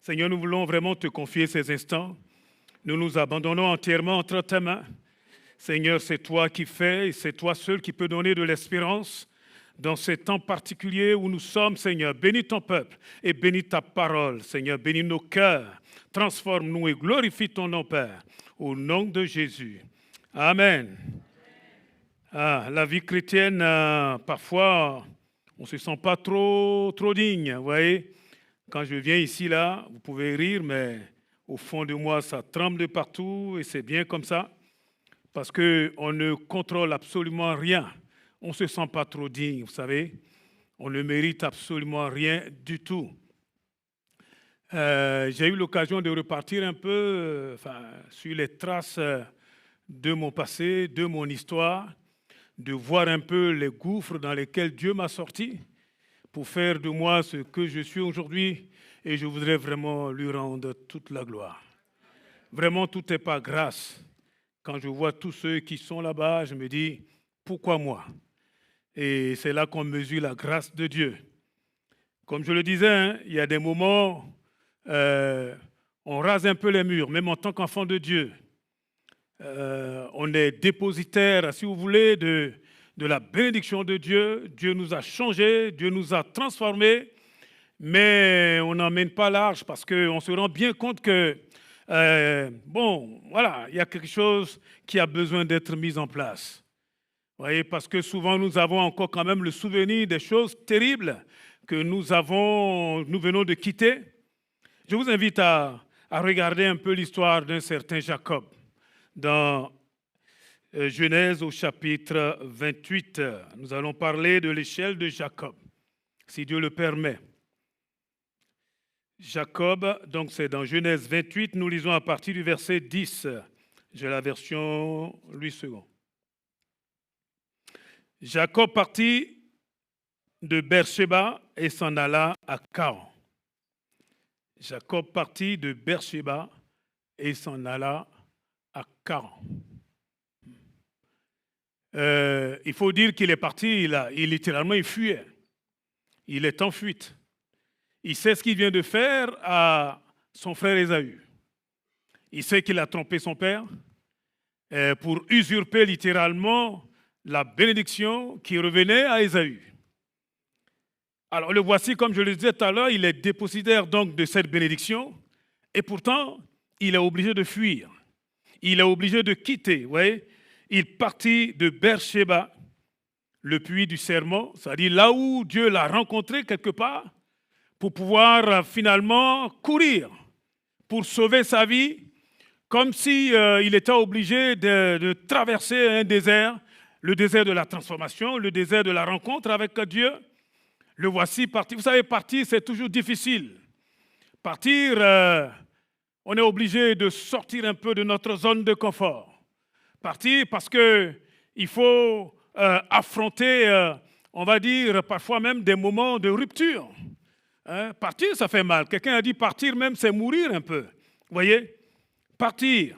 Seigneur, nous voulons vraiment te confier ces instants. Nous nous abandonnons entièrement entre ta main. Seigneur, c'est toi qui fais et c'est toi seul qui peux donner de l'espérance dans ces temps particuliers où nous sommes, Seigneur. Bénis ton peuple et bénis ta parole, Seigneur. Bénis nos cœurs. Transforme-nous et glorifie ton nom, Père, au nom de Jésus. Amen. La vie chrétienne, parfois, on ne se sent pas trop digne, vous voyez. Quand je viens ici, là, vous pouvez rire, mais au fond de moi, ça tremble de partout et c'est bien comme ça. Parce qu'on ne contrôle absolument rien. On ne se sent pas trop digne, vous savez. On ne mérite absolument rien du tout. J'ai eu l'occasion de repartir un peu sur les traces de mon passé, de mon histoire, de voir un peu les gouffres dans lesquels Dieu m'a sorti pour faire de moi ce que je suis aujourd'hui. Et je voudrais vraiment lui rendre toute la gloire. Vraiment, tout n'est pas grâce. Quand je vois tous ceux qui sont là-bas, je me dis, pourquoi moi? Et c'est là qu'on mesure la grâce de Dieu. Comme je le disais, il y a des moments, on rase un peu les murs, même en tant qu'enfant de Dieu. On est dépositaire, si vous voulez, de la bénédiction de Dieu. Dieu nous a changés, Dieu nous a transformés, mais on n'emmène pas large parce qu'on se rend bien compte que, il y a quelque chose qui a besoin d'être mis en place. Vous voyez, parce que souvent nous avons encore quand même le souvenir des choses terribles que nous venons de quitter. Je vous invite à regarder un peu l'histoire d'un certain Jacob dans Genèse au chapitre 28. Nous allons parler de l'échelle de Jacob, si Dieu le permet. Jacob, donc c'est dans Genèse 28, nous lisons à partir du verset 10. J'ai la version Louis II. Jacob partit de Beersheba et s'en alla à Charan. Jacob partit de Beersheba et s'en alla à Charan. Il faut dire qu'il est parti, il fuyait. Il est en fuite. Il sait ce qu'il vient de faire à son frère Ésaü. Il sait qu'il a trompé son père pour usurper littéralement la bénédiction qui revenait à Ésaü. Alors le voici, comme je le disais tout à l'heure, il est dépositaire donc de cette bénédiction et pourtant il est obligé de fuir. Il est obligé de quitter, vous voyez. Il partit de Beersheba, le puits du serment, c'est-à-dire là où Dieu l'a rencontré quelque part, pour pouvoir finalement courir, pour sauver sa vie, comme s'il était obligé de traverser un désert, le désert de la transformation, le désert de la rencontre avec Dieu. Le voici parti. Vous savez, partir, c'est toujours difficile. Partir, on est obligé de sortir un peu de notre zone de confort. Partir parce qu'il faut affronter, on va dire, parfois même des moments de rupture. Partir, ça fait mal. Quelqu'un a dit partir même, c'est mourir un peu. Vous voyez? Partir.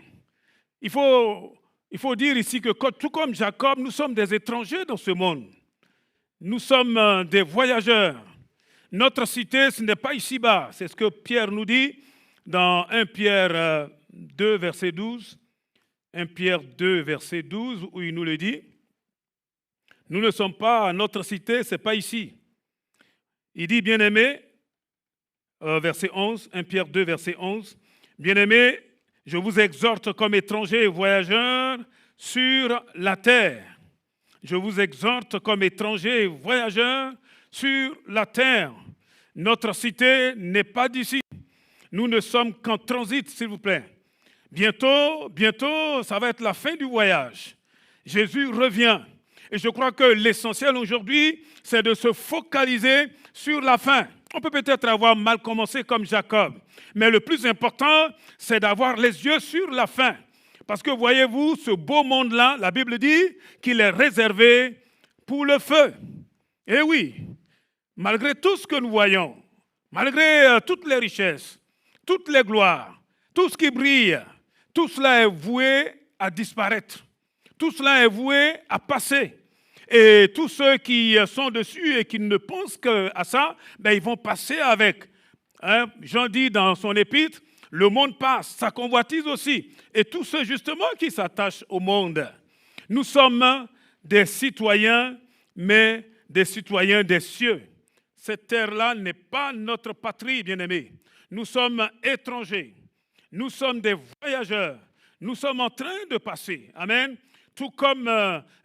Il faut dire ici que tout comme Jacob, nous sommes des étrangers dans ce monde. Nous sommes des voyageurs. Notre cité, ce n'est pas ici-bas. C'est ce que Pierre nous dit dans 1 Pierre 2, verset 12. 1 Pierre 2, verset 12, où il nous le dit. Nous ne sommes pas, notre cité, ce n'est pas ici. Il dit, bien-aimé, verset 11, 1 Pierre 2, verset 11, bien-aimé, je vous exhorte comme étrangers et voyageurs sur la terre. Je vous exhorte comme étrangers et voyageurs sur la terre. Notre cité n'est pas d'ici. Nous ne sommes qu'en transit, s'il vous plaît. Bientôt, ça va être la fin du voyage. Jésus revient. Et je crois que l'essentiel aujourd'hui, c'est de se focaliser sur la fin. On peut peut-être avoir mal commencé comme Jacob, mais le plus important, c'est d'avoir les yeux sur la fin. Parce que voyez-vous, ce beau monde-là, la Bible dit qu'il est réservé pour le feu. Et oui, malgré tout ce que nous voyons, malgré toutes les richesses, toutes les gloires, tout ce qui brille, tout cela est voué à disparaître. Tout cela est voué à passer. Et tous ceux qui sont dessus et qui ne pensent qu'à ça, ils vont passer avec. Hein, Jean dit dans son épître, le monde passe, sa convoitise aussi, et tous ceux justement qui s'attachent au monde. Nous sommes des citoyens, mais des citoyens des cieux. Cette terre-là n'est pas notre patrie, bien-aimés. Nous sommes étrangers. Nous sommes des voyageurs. Nous sommes en train de passer. Amen. Tout comme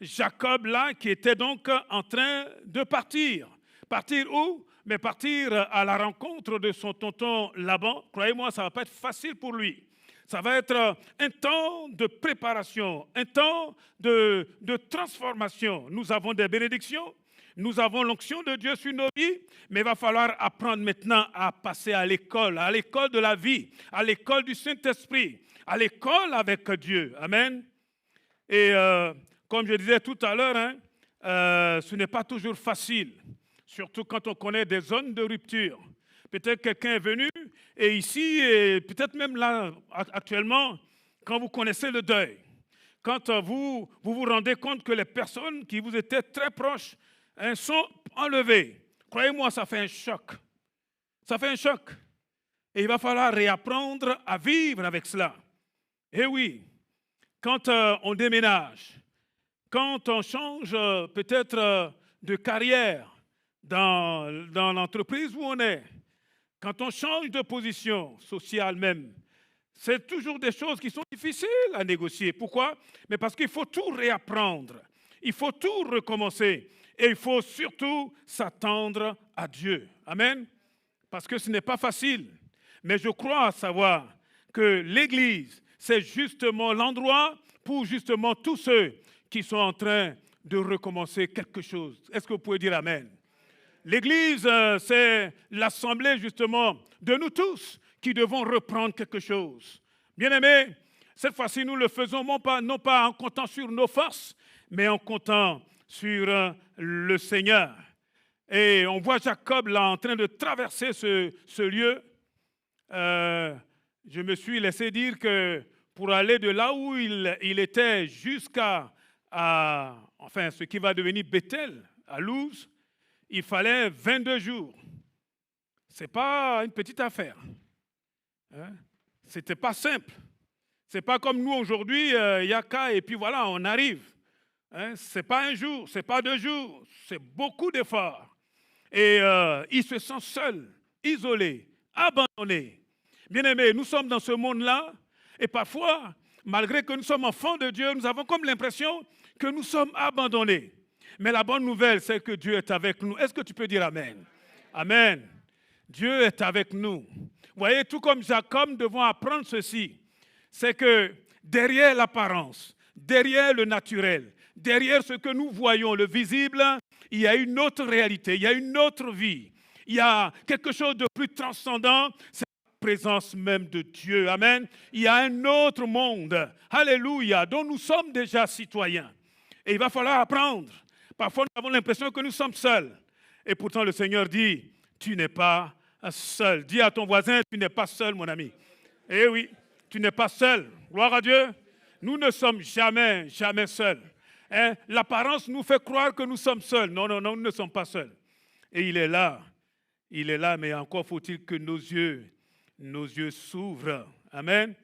Jacob là, qui était donc en train de partir. Partir où? Mais partir à la rencontre de son tonton Laban. Croyez-moi, ça ne va pas être facile pour lui. Ça va être un temps de préparation, un temps de transformation. Nous avons des bénédictions, nous avons l'onction de Dieu sur nos vies, mais il va falloir apprendre maintenant à passer à l'école de la vie, à l'école du Saint-Esprit, à l'école avec Dieu. Amen. Et comme je disais tout à l'heure, ce n'est pas toujours facile, surtout quand on connaît des zones de rupture. Peut-être quelqu'un est venu et ici, et peut-être même là, actuellement, quand vous connaissez le deuil, quand vous vous rendez compte que les personnes qui vous étaient très proches sont enlevées, croyez-moi, ça fait un choc. Ça fait un choc. Et il va falloir réapprendre à vivre avec cela. Et oui, quand on déménage, quand on change peut-être de carrière dans l'entreprise où on est, quand on change de position sociale même, c'est toujours des choses qui sont difficiles à négocier. Pourquoi? Mais parce qu'il faut tout réapprendre. Il faut tout recommencer. Et il faut surtout s'attendre à Dieu. Amen. Parce que ce n'est pas facile. Mais je crois savoir que l'Église, c'est justement l'endroit pour justement tous ceux qui sont en train de recommencer quelque chose. Est-ce que vous pouvez dire Amen? L'Église, c'est l'assemblée justement de nous tous qui devons reprendre quelque chose. Bien-aimés, cette fois-ci, nous le faisons non pas en comptant sur nos forces, mais en comptant sur le Seigneur. Et on voit Jacob là en train de traverser ce lieu. Je me suis laissé dire que pour aller de là où il était jusqu'à ce qui va devenir Bethel, à Luz, il fallait 22 jours. Ce n'est pas une petite affaire. Ce n'était pas simple. Ce n'est pas comme nous aujourd'hui, il y a qu'à et puis voilà, on arrive. Ce n'est pas un jour, ce n'est pas 2 jours, c'est beaucoup d'efforts. Et il se sent seul, isolé, abandonné. Bien-aimés, nous sommes dans ce monde-là et parfois, malgré que nous sommes enfants de Dieu, nous avons comme l'impression que nous sommes abandonnés. Mais la bonne nouvelle, c'est que Dieu est avec nous. Est-ce que tu peux dire Amen? Amen. Dieu est avec nous. Vous voyez, tout comme Jacob, nous devons apprendre ceci. C'est que derrière l'apparence, derrière le naturel, derrière ce que nous voyons, le visible, il y a une autre réalité, il y a une autre vie. Il y a quelque chose de plus transcendant, c'est la présence même de Dieu. Amen. Il y a un autre monde, alléluia, dont nous sommes déjà citoyens. Et il va falloir apprendre. Parfois, nous avons l'impression que nous sommes seuls. Et pourtant, le Seigneur dit, tu n'es pas seul. Dis à ton voisin, tu n'es pas seul, mon ami. Eh oui, tu n'es pas seul. Gloire à Dieu. Nous ne sommes jamais seuls. L'apparence nous fait croire que nous sommes seuls. Non, nous ne sommes pas seuls. Et il est là, mais encore faut-il que nos yeux s'ouvrent. Amen.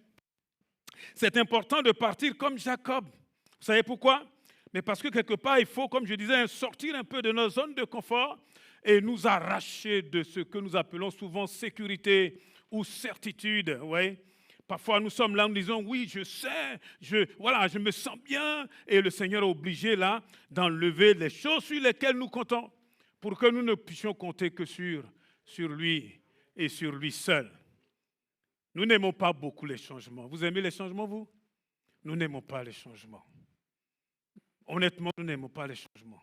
C'est important de partir comme Jacob. Vous savez pourquoi? Mais parce que quelque part, il faut, comme je disais, sortir un peu de nos zones de confort et nous arracher de ce que nous appelons souvent sécurité ou certitude. Ouais. Parfois, nous sommes là, nous disons, oui, je sais, je me sens bien. Et le Seigneur est obligé là d'enlever les choses sur lesquelles nous comptons pour que nous ne puissions compter que sur lui et sur lui seul. Nous n'aimons pas beaucoup les changements. Vous aimez les changements, vous? Nous n'aimons pas les changements. Honnêtement, nous n'aimons pas les changements.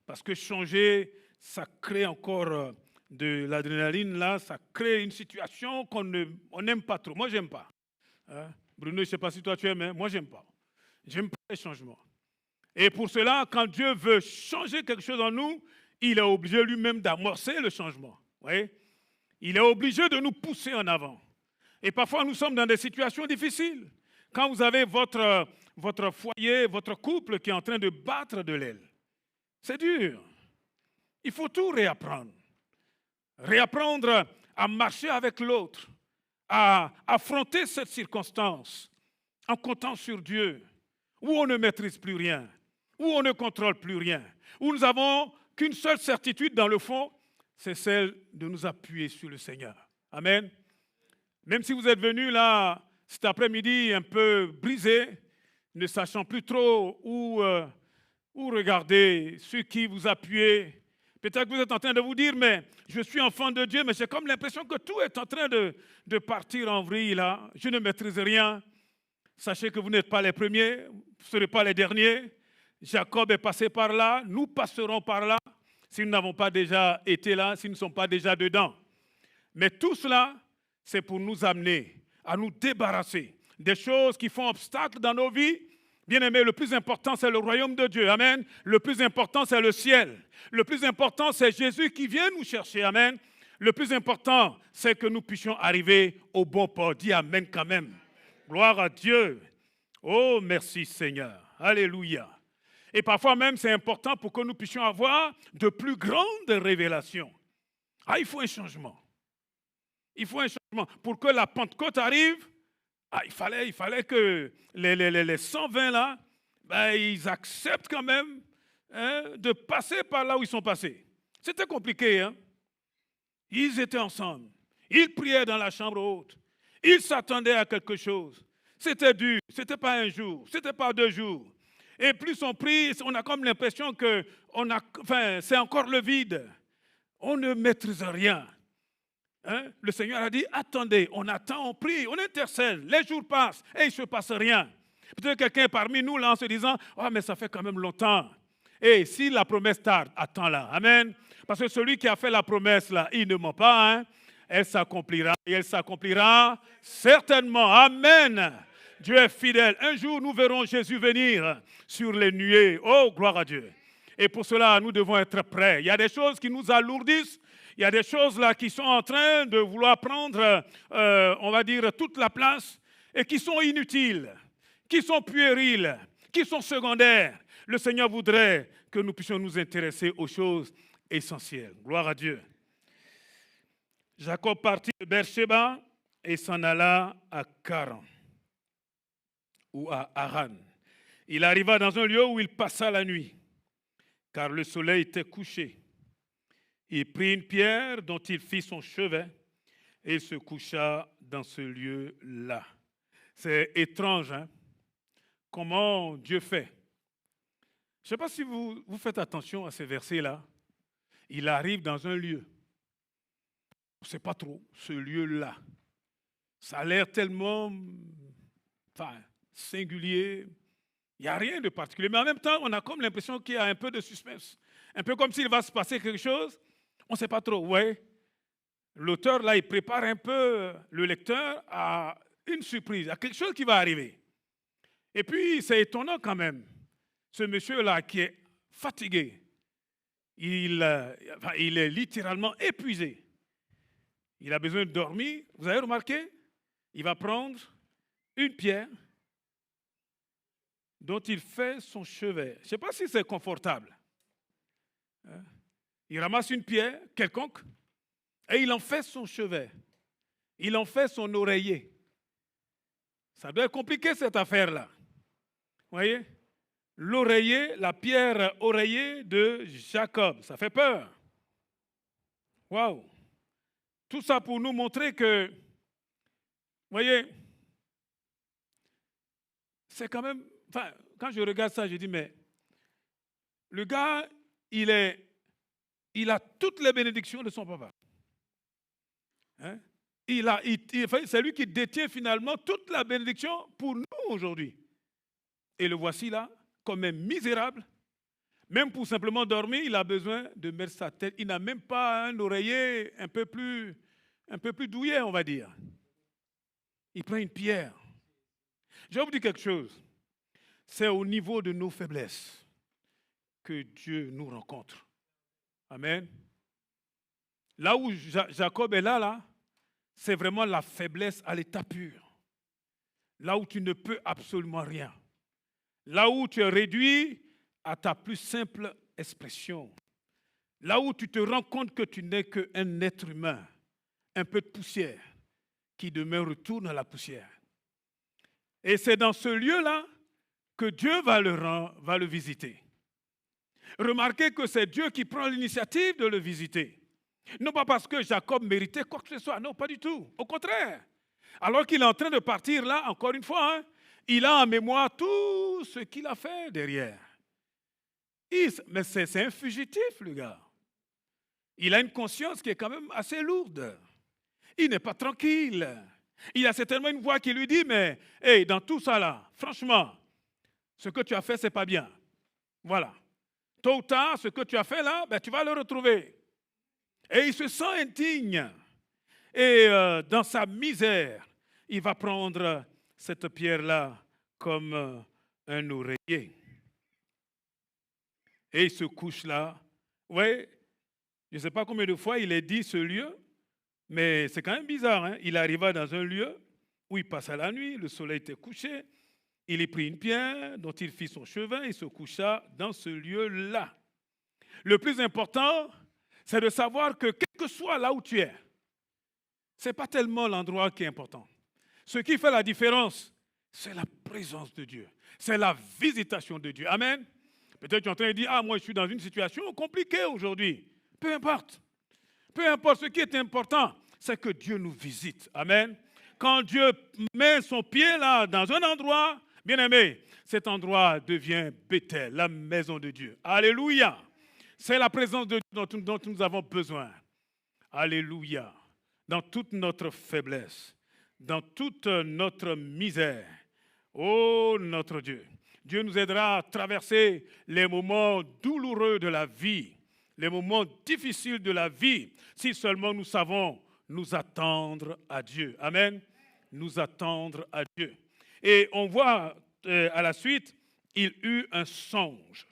Parce que changer, ça crée encore de l'adrénaline, là, ça crée une situation qu'on n'aime pas trop. Moi, je n'aime pas. Bruno, je ne sais pas si toi tu aimes, mais moi, je n'aime pas. Je n'aime pas les changements. Et pour cela, quand Dieu veut changer quelque chose en nous, il est obligé lui-même d'amorcer le changement. Oui? Il est obligé de nous pousser en avant. Et parfois, nous sommes dans des situations difficiles. Quand vous avez votre foyer, votre couple qui est en train de battre de l'aile, c'est dur. Il faut tout réapprendre. Réapprendre à marcher avec l'autre, à affronter cette circonstance en comptant sur Dieu, où on ne maîtrise plus rien, où on ne contrôle plus rien, où nous n'avons qu'une seule certitude dans le fond, c'est celle de nous appuyer sur le Seigneur. Amen. Même si vous êtes venus là cet après-midi un peu brisé, ne sachant plus trop où regarder, sur qui vous appuyer, peut-être que vous êtes en train de vous dire, mais je suis enfant de Dieu, mais j'ai comme l'impression que tout est en train de partir en vrille là. Je ne maîtrise rien. Sachez que vous n'êtes pas les premiers, vous ne serez pas les derniers. Jacob est passé par là, nous passerons par là, si nous n'avons pas déjà été là, si nous ne sommes pas déjà dedans. Mais tout cela, c'est pour nous amener à nous débarrasser des choses qui font obstacle dans nos vies. Bien-aimés, le plus important, c'est le royaume de Dieu. Amen. Le plus important, c'est le ciel. Le plus important, c'est Jésus qui vient nous chercher. Amen. Le plus important, c'est que nous puissions arriver au bon port. Dis Amen quand même. Gloire à Dieu. Oh, merci Seigneur. Alléluia. Et parfois même, c'est important pour que nous puissions avoir de plus grandes révélations. Ah, il faut un changement. Il faut un changement. Pour que la Pentecôte arrive, il fallait que les 120 là, ils acceptent quand même de passer par là où ils sont passés. C'était compliqué. Hein? Ils étaient ensemble. Ils priaient dans la chambre haute. Ils s'attendaient à quelque chose. C'était dur. Ce n'était pas un jour. Ce n'était pas 2 jours. Et plus on prie, on a comme l'impression que c'est encore le vide. On ne maîtrise rien. Hein? Le Seigneur a dit, attendez, on attend, on prie, on intercède. Les jours passent et il ne se passe rien. Peut-être quelqu'un parmi nous là en se disant, mais ça fait quand même longtemps. Et si la promesse tarde, attends-la. Amen. Parce que celui qui a fait la promesse là, il ne ment pas. Hein? Elle s'accomplira et elle s'accomplira certainement. Amen. Dieu est fidèle. Un jour, nous verrons Jésus venir sur les nuées. Oh, gloire à Dieu. Et pour cela, nous devons être prêts. Il y a des choses qui nous alourdissent. Il y a des choses là qui sont en train de vouloir prendre, on va dire, toute la place et qui sont inutiles, qui sont puériles, qui sont secondaires. Le Seigneur voudrait que nous puissions nous intéresser aux choses essentielles. Gloire à Dieu. Jacob partit de Beersheba et s'en alla à Charan ou à Haran. Il arriva dans un lieu où il passa la nuit, car le soleil était couché. Il prit une pierre dont il fit son chevet et il se coucha dans ce lieu-là. C'est étrange, hein? Comment Dieu fait. Je ne sais pas si vous faites attention à ces versets-là. Il arrive dans un lieu. On ne sait pas trop, ce lieu-là. Ça a l'air tellement singulier. Il n'y a rien de particulier. Mais en même temps, on a comme l'impression qu'il y a un peu de suspense. Un peu comme s'il va se passer quelque chose. On ne sait pas trop. Ouais. L'auteur, là, il prépare un peu le lecteur à une surprise, à quelque chose qui va arriver. Et puis, c'est étonnant quand même. Ce monsieur-là qui est fatigué, il est littéralement épuisé. Il a besoin de dormir. Vous avez remarqué? Il va prendre une pierre dont il fait son chevet. Je ne sais pas si c'est confortable. Il ramasse une pierre quelconque et il en fait son chevet. Il en fait son oreiller. Ça doit être compliqué cette affaire-là. Vous voyez? L'oreiller, la pierre oreiller de Jacob. Ça fait peur. Waouh! Tout ça pour nous montrer que, vous voyez, c'est quand même, quand je regarde ça, je dis, mais le gars, il a toutes les bénédictions de son papa. Hein? C'est lui qui détient finalement toute la bénédiction pour nous aujourd'hui. Et le voici là, comme un misérable. Même pour simplement dormir, il a besoin de mettre sa tête. Il n'a même pas un oreiller un peu plus douillet, on va dire. Il prend une pierre. Je vais vous dire quelque chose. C'est au niveau de nos faiblesses que Dieu nous rencontre. Amen. Là où Jacob est là, c'est vraiment la faiblesse à l'état pur. Là où tu ne peux absolument rien. Là où tu es réduit à ta plus simple expression. Là où tu te rends compte que tu n'es qu'un être humain. un peu de poussière qui demain retourne à la poussière. Et c'est dans ce lieu-là que Dieu va le visiter. Remarquez que c'est Dieu qui prend l'initiative de le visiter. Non pas parce que Jacob méritait quoi que ce soit, non, pas du tout. Au contraire. Alors qu'il est en train de partir là, encore une fois, hein, il a en mémoire tout ce qu'il a fait derrière. Mais c'est un fugitif, le gars. Il a une conscience qui est quand même assez lourde. Il n'est pas tranquille. Il a certainement une voix qui lui dit, mais hey, dans tout ça là, franchement, ce que tu as fait, ce n'est pas bien. Voilà. Tôt ou tard, ce que tu as fait là, ben, tu vas le retrouver. Et il se sent indigne. Et dans sa misère, il va prendre cette pierre-là comme un oreiller. Et il se couche là. Oui, je ne sais pas combien de fois il est dit ce lieu, mais c'est quand même bizarre. Hein? Il arriva dans un lieu où il passa la nuit, le soleil était couché. Il y prit une pierre dont il fit son chevet et se coucha dans ce lieu-là. Le plus important, c'est de savoir que quel que soit là où tu es, ce n'est pas tellement l'endroit qui est important. Ce qui fait la différence, c'est la présence de Dieu. C'est la visitation de Dier. Amen. Peut-être tu es en train de dire, moi je suis dans une situation compliquée aujourd'hui. Peu importe. Peu importe, ce qui est important, c'est que Dieu nous visite. Amen. Quand Dieu met son pied là dans un endroit, bien aimé, cet endroit devient Bethel, la maison de Dieu. Alléluia. C'est la présence de Dieu dont nous avons besoin. Alléluia. Dans toute notre faiblesse, dans toute notre misère. Oh, notre Dieu. Dieu nous aidera à traverser les moments douloureux de la vie, les moments difficiles de la vie, si seulement nous savons nous attendre à Dieu. Amen. Nous attendre à Dieu. Et on voit à la suite, il eut un songe.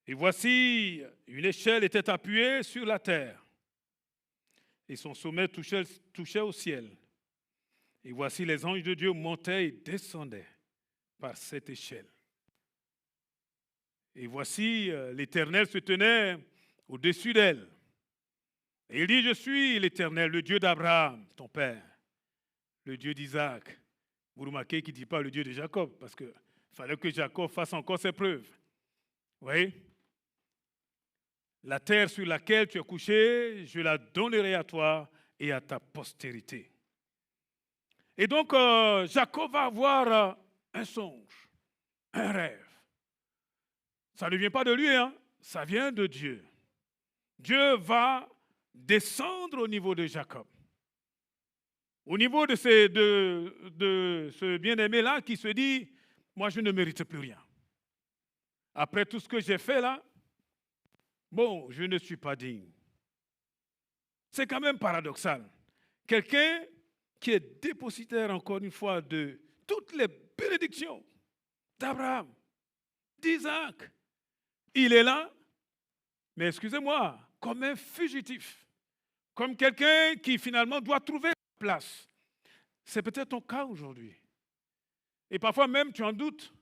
Et voici, une échelle était appuyée sur la terre. Et son sommet touchait au ciel. Et voici, les anges de Dieu montaient et descendaient par cette échelle. Et voici, l'Éternel se tenait au-dessus d'elle. Et il dit, je suis l'Éternel, le Dieu d'Abraham, ton père, le Dieu d'Isaac. Vous remarquez qu'il ne dit pas le Dieu de Jacob, parce qu'il fallait que Jacob fasse encore ses preuves. Vous voyez? La terre sur laquelle tu es couché, je la donnerai à toi et à ta postérité. Et donc, Jacob va avoir un songe, un rêve. Ça ne vient pas de lui, hein? Ça vient de Dieu. Dieu va descendre au niveau de Jacob. Au niveau de ce bien-aimé-là qui se dit, moi je ne mérite plus rien. Après tout ce que j'ai fait là, bon, je ne suis pas digne. C'est quand même paradoxal. Quelqu'un qui est dépositaire, encore une fois, de toutes les bénédictions d'Abraham, d'Isaac, il est là, mais excusez-moi, comme un fugitif, comme quelqu'un qui finalement doit trouver sa place. C'est peut-être ton cas aujourd'hui. Et parfois même, tu en doutes.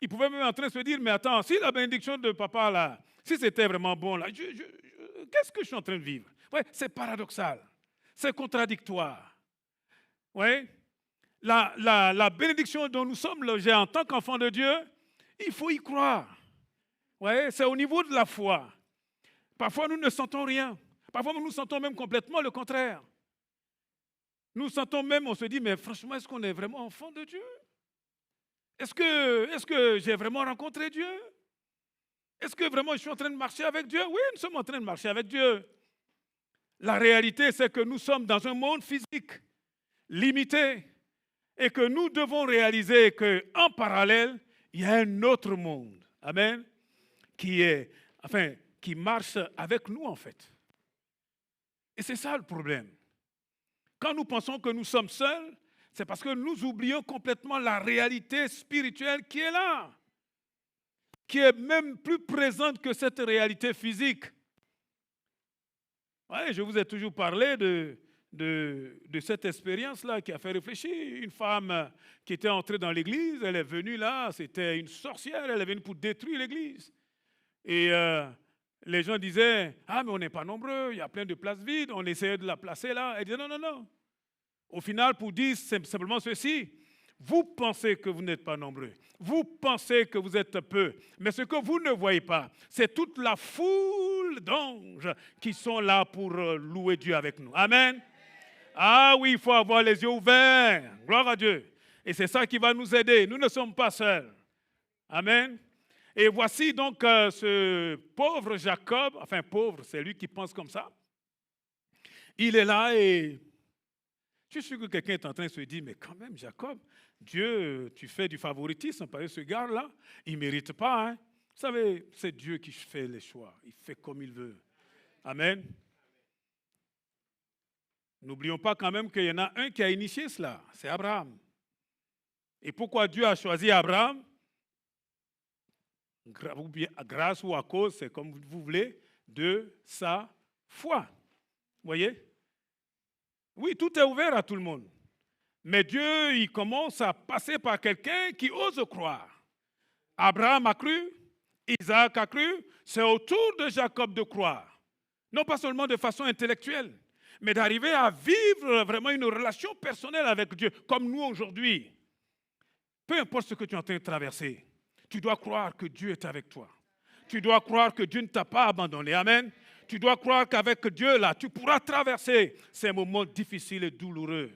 Il pouvait même en train de se dire, mais attends, si la bénédiction de papa, là, si c'était vraiment bon, là, qu'est-ce que je suis en train de vivre? Ouais, c'est paradoxal, c'est contradictoire. Ouais. La bénédiction dont nous sommes logés en tant qu'enfants de Dieu, il faut y croire. Ouais, c'est au niveau de la foi. Parfois, nous ne sentons rien. Parfois, nous sentons même complètement le contraire. Nous sentons même, on se dit, mais franchement, est-ce qu'on est vraiment enfant de Dieu? Est-ce que j'ai vraiment rencontré Dieu? Est-ce que vraiment je suis en train de marcher avec Dieu? Oui, nous sommes en train de marcher avec Dieu. La réalité, c'est que nous sommes dans un monde physique limité et que nous devons réaliser qu'en parallèle, il y a un autre monde. Amen. Qui marche avec nous, en fait. Et c'est ça le problème. Quand nous pensons que nous sommes seuls, c'est parce que nous oublions complètement la réalité spirituelle qui est là, qui est même plus présente que cette réalité physique. Ouais, je vous ai toujours parlé de cette expérience-là qui a fait réfléchir. Une femme qui était entrée dans l'église, elle est venue là, c'était une sorcière, elle est venue pour détruire l'église. Et les gens disaient, ah mais on n'est pas nombreux, il y a plein de places vides, on essayait de la placer là. Elle disait, non, non, non. Au final, pour dire simplement ceci, vous pensez que vous n'êtes pas nombreux, vous pensez que vous êtes peu, mais ce que vous ne voyez pas, c'est toute la foule d'anges qui sont là pour louer Dieu avec nous. Amen. Ah oui, il faut avoir les yeux ouverts. Gloire à Dieu. Et c'est ça qui va nous aider. Nous ne sommes pas seuls. Amen. Et voici donc ce pauvre Jacob, enfin pauvre, c'est lui qui pense comme ça. Il est là et je suis sûr que quelqu'un est en train de se dire, mais quand même Jacob, Dieu, tu fais du favoritisme parce que ce gars-là, il ne mérite pas. Hein? Vous savez, c'est Dieu qui fait les choix. Il fait comme il veut. Amen. N'oublions pas quand même qu'il y en a un qui a initié cela, c'est Abraham. Et pourquoi Dieu a choisi Abraham? Grâce ou à cause, c'est comme vous voulez, de sa foi. Vous voyez? Oui, tout est ouvert à tout le monde. Mais Dieu, il commence à passer par quelqu'un qui ose croire. Abraham a cru, Isaac a cru, c'est au tour de Jacob de croire. Non pas seulement de façon intellectuelle, mais d'arriver à vivre vraiment une relation personnelle avec Dieu, comme nous aujourd'hui. Peu importe ce que tu es en train de traverser, tu dois croire que Dieu est avec toi. Tu dois croire que Dieu ne t'a pas abandonné. Amen. Tu dois croire qu'avec Dieu, là, tu pourras traverser ces moments difficiles et douloureux.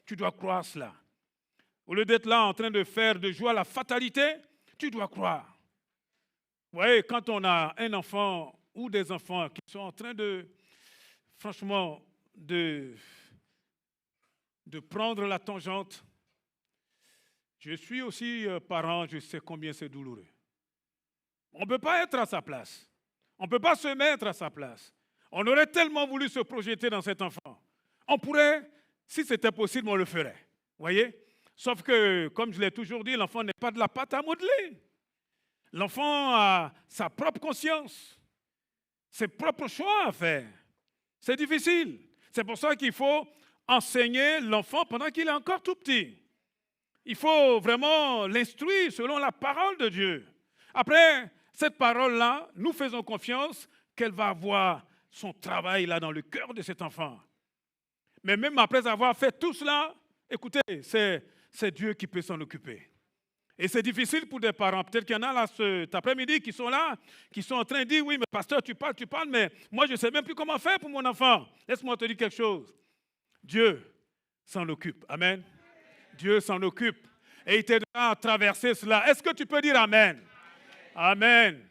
Tu dois croire cela. Au lieu d'être là en train de faire de joie la fatalité, tu dois croire. Vous voyez, quand on a un enfant ou des enfants qui sont en train de, franchement, de prendre la tangente, je suis aussi parent, je sais combien c'est douloureux. On ne peut pas être à sa place. On ne peut pas se mettre à sa place. On aurait tellement voulu se projeter dans cet enfant. On pourrait, si c'était possible, on le ferait. Vous voyez? Sauf que, comme je l'ai toujours dit, l'enfant n'est pas de la pâte à modeler. L'enfant a sa propre conscience, ses propres choix à faire. C'est difficile. C'est pour ça qu'il faut enseigner l'enfant pendant qu'il est encore tout petit. Il faut vraiment l'instruire selon la parole de Dieu. Après, cette parole-là, nous faisons confiance qu'elle va avoir son travail là dans le cœur de cet enfant. Mais même après avoir fait tout cela, écoutez, c'est Dieu qui peut s'en occuper. Et c'est difficile pour des parents. Peut-être qu'il y en a là cet après-midi qui sont là, qui sont en train de dire, oui, mais pasteur, tu parles, mais moi, je ne sais même plus comment faire pour mon enfant. Laisse-moi te dire quelque chose. Dieu s'en occupe. Amen. Dieu s'en occupe. Et il t'aidera à traverser cela. Est-ce que tu peux dire Amen? Amen.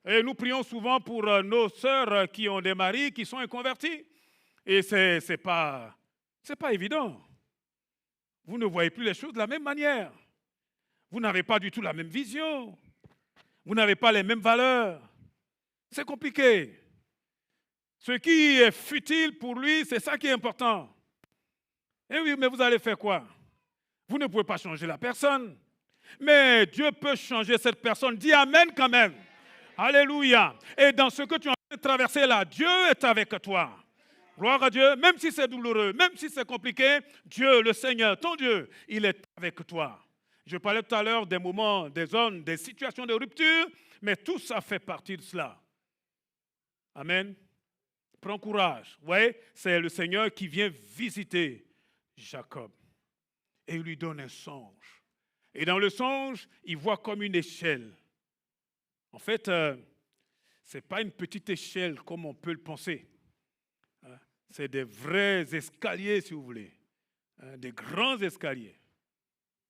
Et nous prions souvent pour nos sœurs qui ont des maris qui sont inconvertis. Et ce n'est pas évident. Vous ne voyez plus les choses de la même manière. Vous n'avez pas du tout la même vision. Vous n'avez pas les mêmes valeurs. C'est compliqué. Ce qui est futile pour lui, c'est ça qui est important. Eh oui, mais vous allez faire quoi? Vous ne pouvez pas changer la personne. Mais Dieu peut changer cette personne. Dis Amen quand même. Alléluia. Et dans ce que tu es en train de traverser là, Dieu est avec toi. Gloire à Dieu. Même si c'est douloureux, même si c'est compliqué, Dieu, le Seigneur, ton Dieu, il est avec toi. Je parlais tout à l'heure des moments, des zones, des situations de rupture, mais tout ça fait partie de cela. Amen. Prends courage. Vous voyez, c'est le Seigneur qui vient visiter Jacob et il lui donne un songe. Et dans le songe, il voit comme une échelle. En fait, ce n'est pas une petite échelle comme on peut le penser. C'est des vrais escaliers, si vous voulez. Des grands escaliers.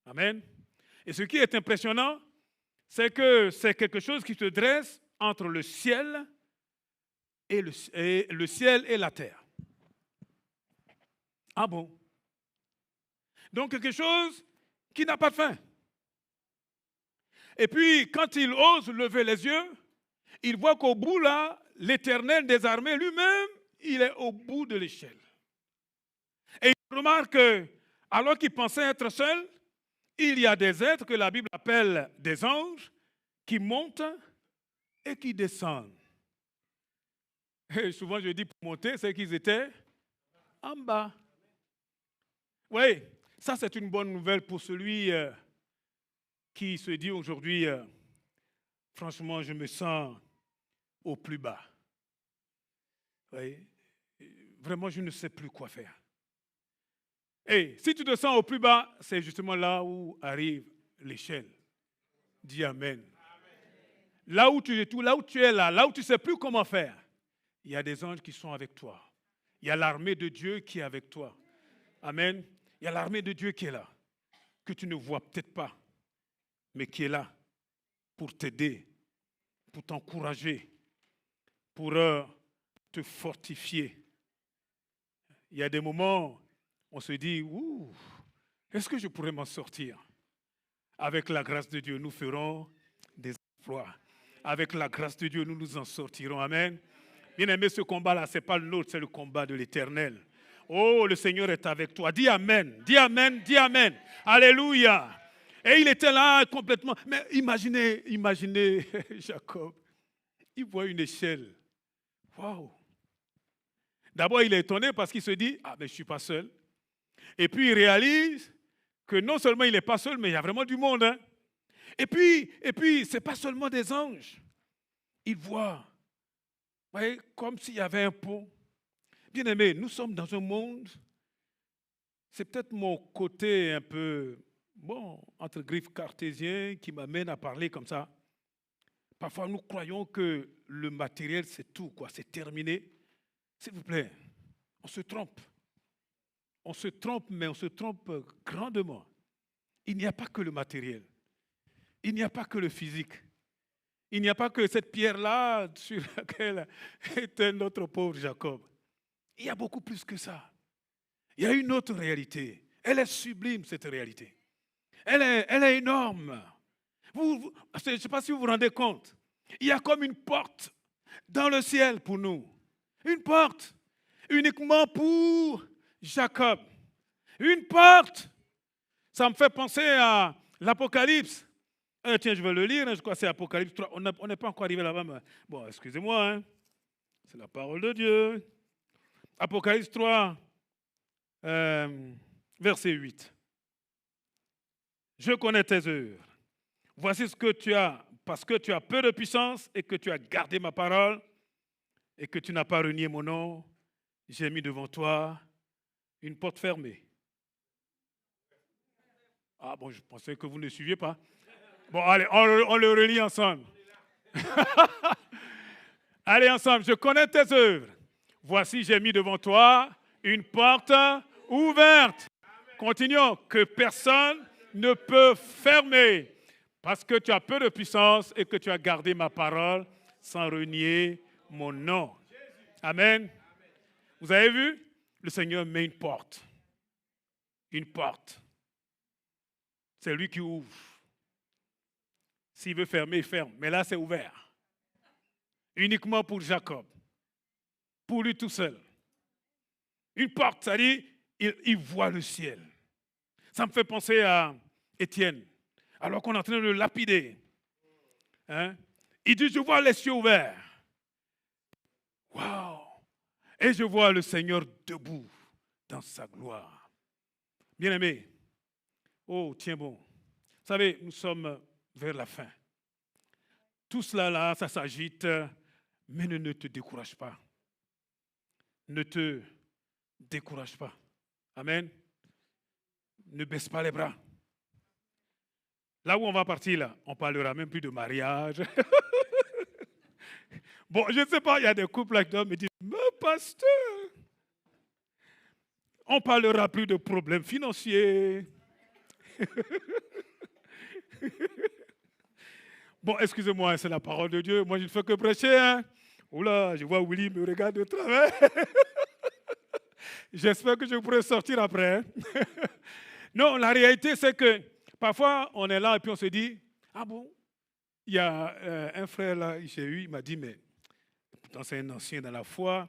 Amen. Et ce qui est impressionnant, c'est que c'est quelque chose qui se dresse entre le ciel et le ciel et la terre. Ah bon? Donc quelque chose qui n'a pas de fin. Et puis, quand il ose lever les yeux, il voit qu'au bout là, l'Éternel des armées lui-même, il est au bout de l'échelle. Et il remarque que, alors qu'il pensait être seul, il y a des êtres que la Bible appelle des anges qui montent et qui descendent. Et souvent, je dis pour monter, c'est qu'ils étaient en bas. Oui, ça c'est une bonne nouvelle pour celui qui se dit aujourd'hui, franchement, je me sens au plus bas. Oui, vraiment, je ne sais plus quoi faire. Et si tu te sens au plus bas, c'est justement là où arrive l'échelle. Dis Amen. Là où tu es, là où tu ne sais plus comment faire, il y a des anges qui sont avec toi. Il y a l'armée de Dieu qui est avec toi. Amen. Il y a l'armée de Dieu qui est là, que tu ne vois peut-être pas, mais qui est là pour t'aider, pour t'encourager, pour te fortifier. Il y a des moments, on se dit, ouh, est-ce que je pourrais m'en sortir? Avec la grâce de Dieu, nous ferons des exploits. Avec la grâce de Dieu, nous nous en sortirons. Amen. Bien aimé, ce combat-là, ce n'est pas le nôtre, c'est le combat de l'Éternel. Oh, le Seigneur est avec toi. Dis Amen, dis Amen, dis Amen. Alléluia. Et il était là complètement. Mais imaginez Jacob. Il voit une échelle. Waouh. D'abord, il est étonné parce qu'il se dit, ah, mais je ne suis pas seul. Et puis, il réalise que non seulement il n'est pas seul, mais il y a vraiment du monde. Hein? Et puis ce n'est pas seulement des anges. Il voit, vous voyez, comme s'il y avait un pont. Bien aimé, nous sommes dans un monde, c'est peut-être mon côté un peu, entre griffes cartésien qui m'amène à parler comme ça. Parfois, nous croyons que le matériel, c'est tout, quoi, c'est terminé. S'il vous plaît, on se trompe. On se trompe, mais on se trompe grandement. Il n'y a pas que le matériel. Il n'y a pas que le physique. Il n'y a pas que cette pierre-là sur laquelle était notre pauvre Jacob. Il y a beaucoup plus que ça. Il y a une autre réalité. Elle est sublime, cette réalité. Elle est énorme. Je ne sais pas si vous vous rendez compte. Il y a comme une porte dans le ciel pour nous. Une porte uniquement pour Jacob. Une porte. Ça me fait penser à l'Apocalypse. Tiens, je vais le lire, je crois que c'est Apocalypse 3. On n'est pas encore arrivé là-bas, mais bon, excusez-moi. Hein. C'est la parole de Dieu. Apocalypse 3, verset 8. Je connais tes œuvres. Voici ce que tu as, parce que tu as peu de puissance et que tu as gardé ma parole et que tu n'as pas renié mon nom, j'ai mis devant toi une porte fermée. Ah bon, je pensais que vous ne suiviez pas. Bon, allez, on le relit ensemble. Allez ensemble, je connais tes œuvres. Voici, j'ai mis devant toi une porte ouverte. Continuons, que personne ne peut fermer, parce que tu as peu de puissance et que tu as gardé ma parole sans renier mon nom. Amen. Vous avez vu? Le Seigneur met une porte. Une porte. C'est lui qui ouvre. S'il veut fermer, il ferme. Mais là, c'est ouvert. Uniquement pour Jacob. Pour lui tout seul. Une porte, c'est-à-dire, il voit le ciel. Ça me fait penser à Étienne, alors qu'on est en train de le lapider. Hein? Il dit, je vois les cieux ouverts. Waouh! Et je vois le Seigneur debout dans sa gloire. Bien-aimé, oh, tiens bon. Vous savez, nous sommes vers la fin. Tout cela là, ça s'agite, mais ne te décourage pas. Ne te décourage pas. Amen. Ne baisse pas les bras. Là où on va partir, là, on ne parlera même plus de mariage. Bon, je ne sais pas, il y a des couples là qui me disent, mais pasteur, on ne parlera plus de problèmes financiers. Bon, excusez-moi, c'est la parole de Dieu. Moi, je ne fais que prêcher. Hein. Oula, je vois Willy me regarde de travers. J'espère que je pourrai sortir après. Hein. Non, la réalité, c'est que parfois, on est là et puis on se dit, ah bon, il y a un frère là, j'ai eu, il m'a dit, mais pourtant c'est un ancien dans la foi.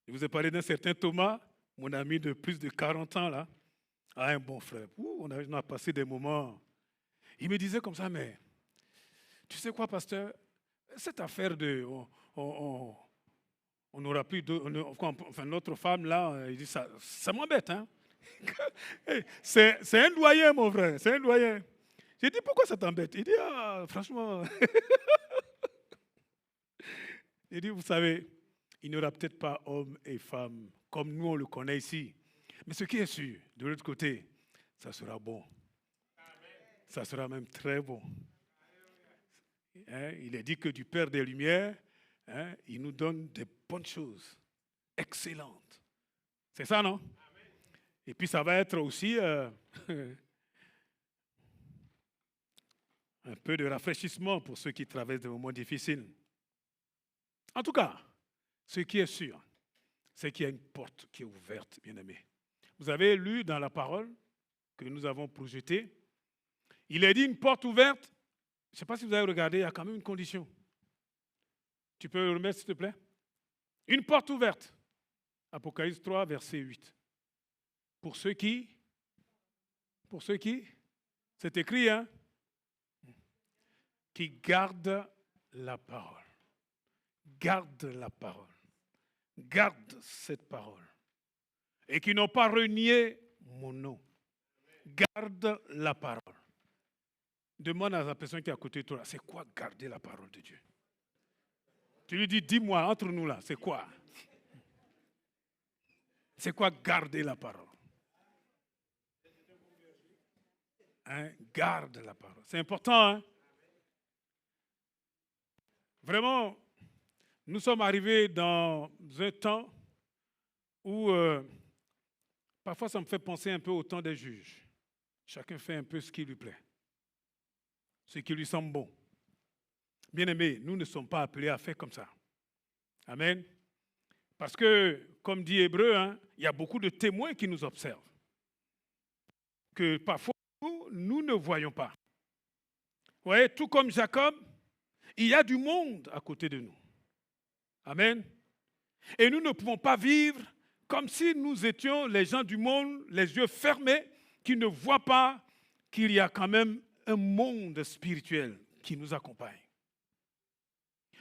Je vous ai parlé d'un certain Thomas, mon ami de plus de 40 ans là. Ah, un bon frère. On a passé des moments. Il me disait comme ça, mais tu sais quoi, pasteur, cette affaire de... On n'aura plus de... Enfin, notre femme là, il dit, ça m'embête, hein. C'est un doyen, mon frère, c'est un doyen. J'ai dit, pourquoi ça t'embête? Il dit, ah, franchement... J'ai dit, vous savez, il n'y aura peut-être pas homme et femme comme nous on le connaît ici. Mais ce qui est sûr, de l'autre côté, ça sera bon. Ça sera même très bon. Hein, il est dit que du Père des Lumières, hein, il nous donne des bonnes choses, excellentes. C'est ça, non? Et puis ça va être aussi un peu de rafraîchissement pour ceux qui traversent des moments difficiles. En tout cas, ce qui est sûr, c'est qu'il y a une porte qui est ouverte, bien-aimés. Vous avez lu dans la parole que nous avons projetée, il est dit une porte ouverte. Je ne sais pas si vous avez regardé, il y a quand même une condition. Tu peux le remettre, s'il te plaît? Une porte ouverte. Apocalypse 3, verset 8. Pour ceux qui, c'est écrit, hein, qui gardent la parole. Garde la parole. Garde cette parole. Et qui n'ont pas renié mon nom. Garde la parole. Demande à la personne qui est à côté de toi, c'est quoi garder la parole de Dieu? Tu lui dis, dis-moi, entre nous là, c'est quoi? C'est quoi garder la parole? Hein? Garde la parole. C'est important, hein? Vraiment, nous sommes arrivés dans un temps où parfois ça me fait penser un peu au temps des juges. Chacun fait un peu ce qui lui plaît, ce qui lui semble bon. Bien-aimés, nous ne sommes pas appelés à faire comme ça. Amen. Parce que, comme dit Hébreu, hein, il y a beaucoup de témoins qui nous observent. Que parfois, nous ne voyons pas. Vous voyez, tout comme Jacob, il y a du monde à côté de nous. Amen. Et nous ne pouvons pas vivre comme si nous étions les gens du monde, les yeux fermés, qui ne voient pas qu'il y a quand même un monde spirituel qui nous accompagne.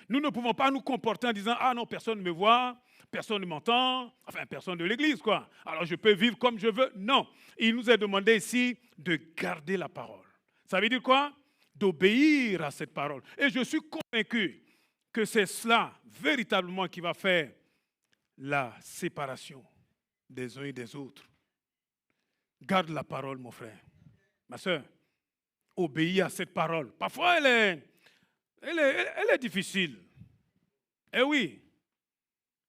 Nous ne pouvons pas nous comporter en disant « Ah non, personne ne me voit, personne ne m'entend, enfin personne de l'Église, quoi. Alors je peux vivre comme je veux. » Non, il nous est demandé ici de garder la parole. Ça veut dire quoi? D'obéir à cette parole. Et je suis convaincu que c'est cela véritablement qui va faire la séparation des uns et des autres. Garde la parole, mon frère. Ma soeur, obéis à cette parole. Parfois, elle est difficile. Eh oui.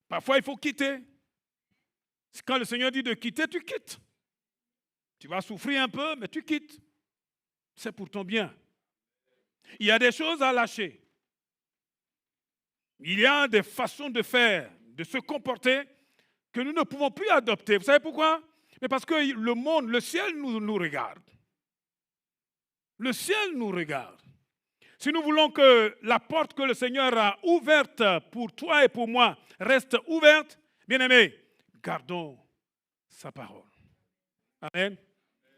Parfois, il faut quitter. Quand le Seigneur dit de quitter, tu quittes. Tu vas souffrir un peu, mais tu quittes. C'est pour ton bien. Il y a des choses à lâcher. Il y a des façons de faire, de se comporter que nous ne pouvons plus adopter. Vous savez pourquoi? Mais parce que le monde, le ciel nous regarde. Le ciel nous regarde. Si nous voulons que la porte que le Seigneur a ouverte pour toi et pour moi reste ouverte, bien-aimés, gardons sa parole. Amen.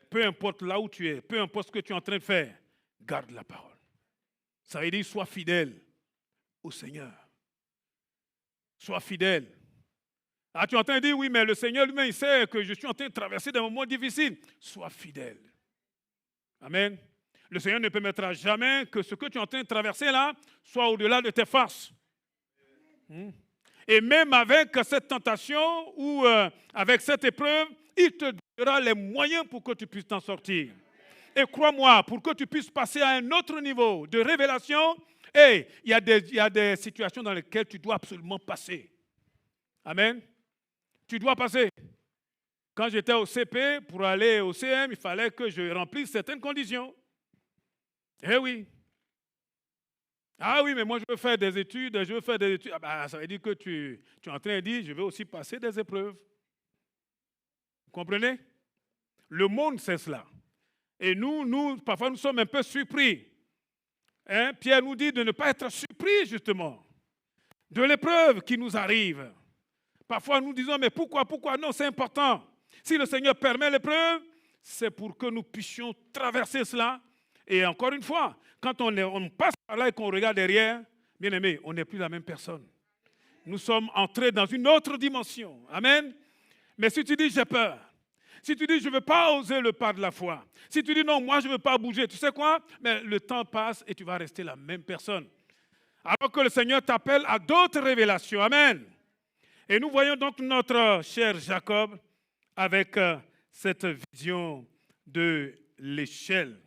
Peu importe là où tu es, peu importe ce que tu es en train de faire, garde la parole. Ça veut dire sois fidèle au Seigneur. Sois fidèle. Ah, tu es en train de dire, oui, mais le Seigneur lui-même, il sait que je suis en train de traverser des moments difficiles. Sois fidèle. Amen. Le Seigneur ne permettra jamais que ce que tu es en train de traverser là soit au-delà de tes forces. Et même avec cette tentation ou avec cette épreuve, il te donnera les moyens pour que tu puisses t'en sortir. Et crois-moi, pour que tu puisses passer à un autre niveau de révélation, il y a des situations dans lesquelles tu dois absolument passer. Amen. Tu dois passer. Quand j'étais au CP, pour aller au CM, il fallait que je remplisse certaines conditions. Eh oui. Ah oui, mais moi je veux faire des études, Ah ben, ça veut dire que tu es en train de dire, je vais aussi passer des épreuves. Vous comprenez? Le monde, c'est cela. Et nous, parfois, nous sommes un peu surpris. Hein? Pierre nous dit de ne pas être surpris, justement, de l'épreuve qui nous arrive. Parfois, nous disons, mais pourquoi? Non, c'est important. Si le Seigneur permet l'épreuve, c'est pour que nous puissions traverser cela. Et encore une fois, quand on passe par là et qu'on regarde derrière, bien aimé, on n'est plus la même personne. Nous sommes entrés dans une autre dimension. Amen. Mais si tu dis, j'ai peur, si tu dis, je ne veux pas oser le pas de la foi, si tu dis, non, moi, je ne veux pas bouger, tu sais quoi? Mais le temps passe et tu vas rester la même personne. Alors que le Seigneur t'appelle à d'autres révélations. Amen. Et nous voyons donc notre cher Jacob avec cette vision de l'échelle.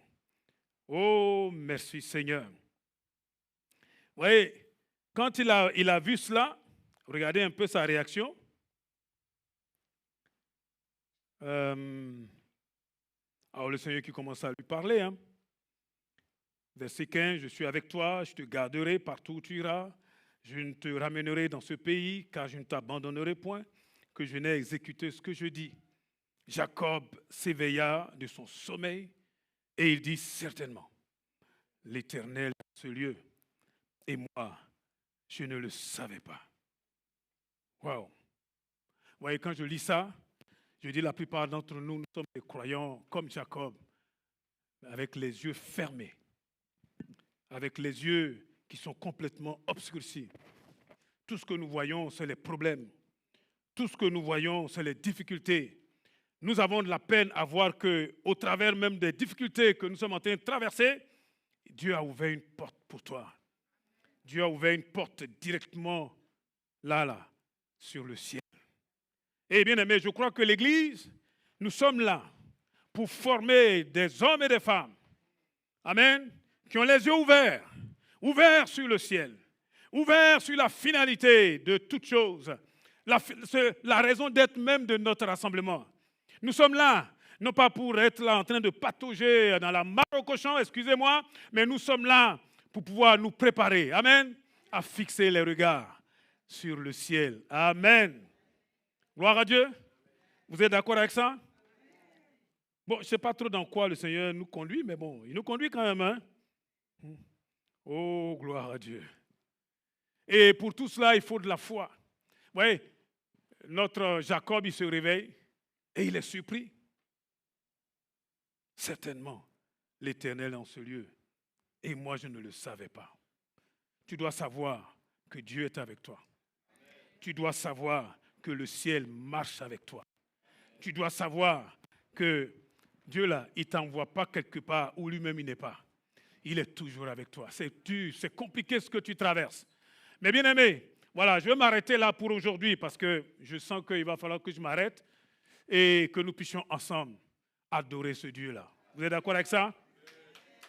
Oh, merci Seigneur. Vous voyez, quand il a vu cela, regardez un peu sa réaction. Alors le Seigneur qui commence à lui parler. Hein. Verset 15, je suis avec toi, je te garderai partout où tu iras. Je ne te ramènerai dans ce pays, car je ne t'abandonnerai point, que je n'ai exécuté ce que je dis. Jacob s'éveilla de son sommeil et il dit certainement, l'Éternel est ce lieu. Et moi, je ne le savais pas. Waouh! Vous voyez, quand je lis ça, je dis la plupart d'entre nous, nous sommes des croyants comme Jacob, avec les yeux fermés, avec les yeux qui sont complètement obscurcis. Tout ce que nous voyons, c'est les problèmes. Tout ce que nous voyons, c'est les difficultés. Nous avons de la peine à voir qu'au travers même des difficultés que nous sommes en train de traverser, Dieu a ouvert une porte pour toi. Dieu a ouvert une porte directement là, sur le ciel. Et bien aimé, je crois que l'Église, nous sommes là pour former des hommes et des femmes, amen, qui ont les yeux ouverts, ouverts sur le ciel, ouverts sur la finalité de toutes choses, la raison d'être même de notre rassemblement. Nous sommes là, non pas pour être là en train de patauger dans la mare au cochon, excusez-moi, mais nous sommes là pour pouvoir nous préparer, amen, à fixer les regards sur le ciel. Amen. Gloire à Dieu. Vous êtes d'accord avec ça? Bon, je ne sais pas trop dans quoi le Seigneur nous conduit, mais bon, il nous conduit quand même. Hein? Oh, gloire à Dieu. Et pour tout cela, il faut de la foi. Vous voyez, notre Jacob, il se réveille et il est surpris. Certainement, l'Éternel est en ce lieu. Et moi, je ne le savais pas. Tu dois savoir que Dieu est avec toi. Tu dois savoir que le ciel marche avec toi. Tu dois savoir que Dieu, là, il ne t'envoie pas quelque part où lui-même il n'est pas. Il est toujours avec toi. C'est compliqué ce que tu traverses. Mais bien aimé, voilà, je vais m'arrêter là pour aujourd'hui parce que je sens qu'il va falloir que je m'arrête et que nous puissions ensemble adorer ce Dieu-là. Vous êtes d'accord avec ça?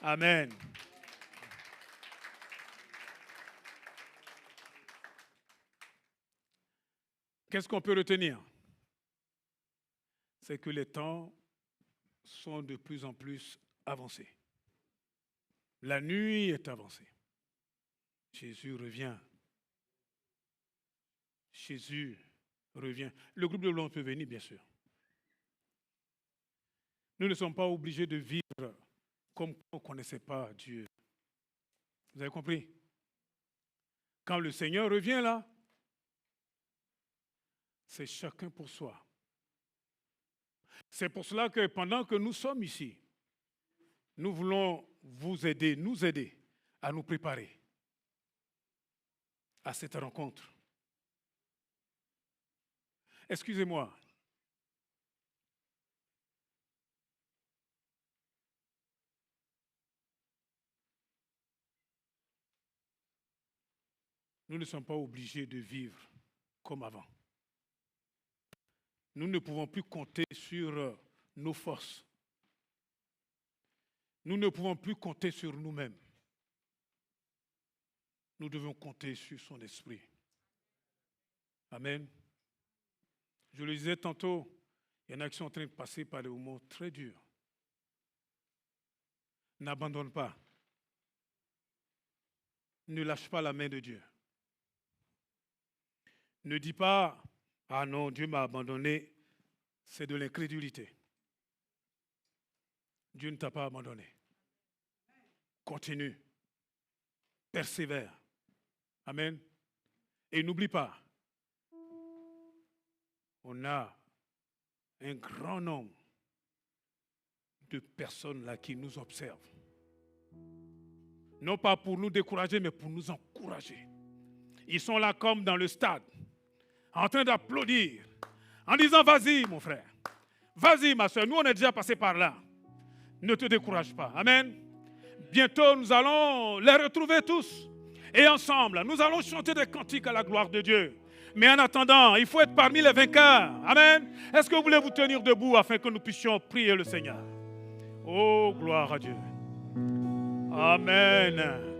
Amen. Qu'est-ce qu'on peut retenir? C'est que les temps sont de plus en plus avancés. La nuit est avancée. Jésus revient. Jésus revient. Le groupe de l'homme peut venir, bien sûr. Nous ne sommes pas obligés de vivre comme on ne connaissait pas Dieu. Vous avez compris? Quand le Seigneur revient là, c'est chacun pour soi. C'est pour cela que pendant que nous sommes ici, nous voulons vous aider, nous aider à nous préparer à cette rencontre. Excusez-moi. Nous ne sommes pas obligés de vivre comme avant. Nous ne pouvons plus compter sur nos forces. Nous ne pouvons plus compter sur nous-mêmes. Nous devons compter sur son esprit. Amen. Je le disais tantôt, il y en a qui sont en train de passer par des moments très durs. N'abandonne pas. Ne lâche pas la main de Dieu. Ne dis pas, ah non, Dieu m'a abandonné, c'est de l'incrédulité. Dieu ne t'a pas abandonné. Continue. Persévère. Amen. Et n'oublie pas, on a un grand nombre de personnes là qui nous observent. Non pas pour nous décourager, mais pour nous encourager. Ils sont là comme dans le stade, en train d'applaudir, en disant, vas-y mon frère, vas-y ma soeur, nous on est déjà passé par là. Ne te décourage pas. Amen. Bientôt nous allons les retrouver tous. Et ensemble, nous allons chanter des cantiques à la gloire de Dieu. Mais en attendant, il faut être parmi les vainqueurs. Amen. Est-ce que vous voulez vous tenir debout afin que nous puissions prier le Seigneur? Oh, gloire à Dieu. Amen.